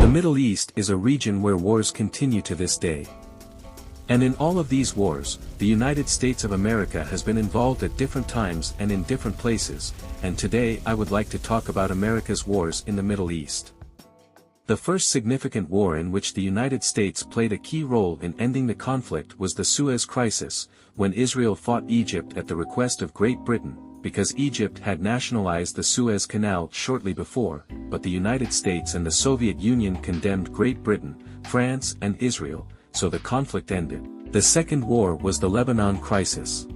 The Middle East is a region where wars continue to this day. And in all of these wars, the United States of America has been involved at different times and in different places, and today I would like to talk about America's wars in the Middle East. The first significant war in which the United States played a key role in ending the conflict was the Suez Crisis, when Israel fought Egypt at the request of Great Britain, because Egypt had nationalized the Suez Canal shortly before, but the United States and the Soviet Union condemned Great Britain, France and Israel, so the conflict ended. The second war was the Lebanon crisis.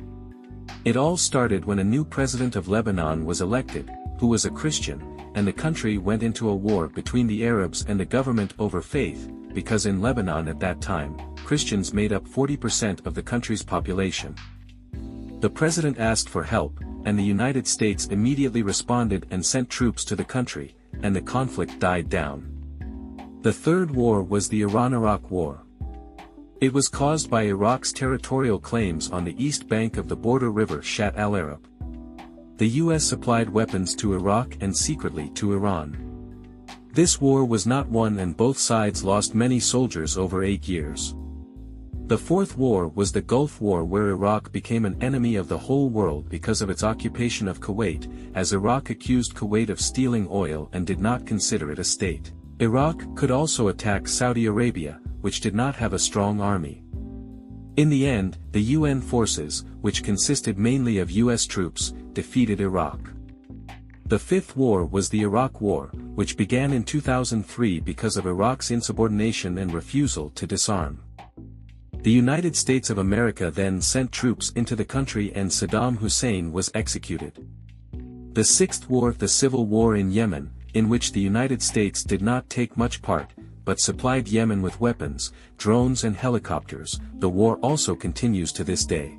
It all started when a new president of Lebanon was elected, who was a Christian, and the country went into a war between the Arabs and the government over faith, because in Lebanon at that time, Christians made up 40% of the country's population. The president asked for help, and the United States immediately responded and sent troops to the country, and the conflict died down. The third war was the Iran-Iraq War. It was caused by Iraq's territorial claims on the east bank of the border river Shatt al-Arab. The U.S. supplied weapons to Iraq and secretly to Iran. This war was not won and both sides lost many soldiers over 8 years. The fourth war was the Gulf War, where Iraq became an enemy of the whole world because of its occupation of Kuwait, as Iraq accused Kuwait of stealing oil and did not consider it a state. Iraq could also attack Saudi Arabia, which did not have a strong army. In the end, the UN forces, which consisted mainly of US troops, defeated Iraq. The fifth war was the Iraq War, which began in 2003 because of Iraq's insubordination and refusal to disarm. The United States of America then sent troops into the country and Saddam Hussein was executed. The sixth war, the Civil War in Yemen, in which the United States did not take much part, but supplied Yemen with weapons, drones and helicopters. The war also continues to this day.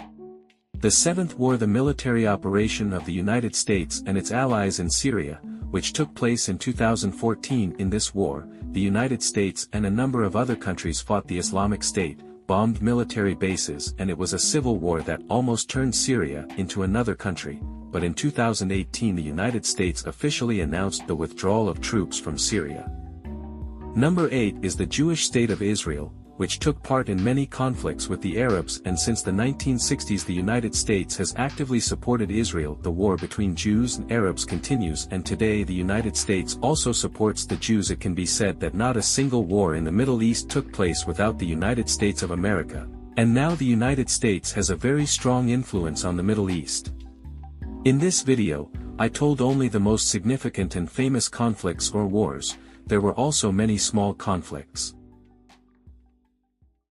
The seventh war, the military operation of the United States and its allies in Syria, which took place in 2014. In this war, the United States and a number of other countries fought the Islamic State, bombed military bases, and it was a civil war that almost turned Syria into another country, but in 2018 the United States officially announced the withdrawal of troops from Syria. Number 8 is the Jewish state of Israel, which took part in many conflicts with the Arabs, and since the 1960s the United States has actively supported Israel. The war between Jews and Arabs continues, and today the United States also supports the Jews. It can be said that not a single war in the Middle East took place without the United States of America, and now the United States has a very strong influence on the Middle East. In this video, I told only the most significant and famous conflicts or wars. There were also many small conflicts.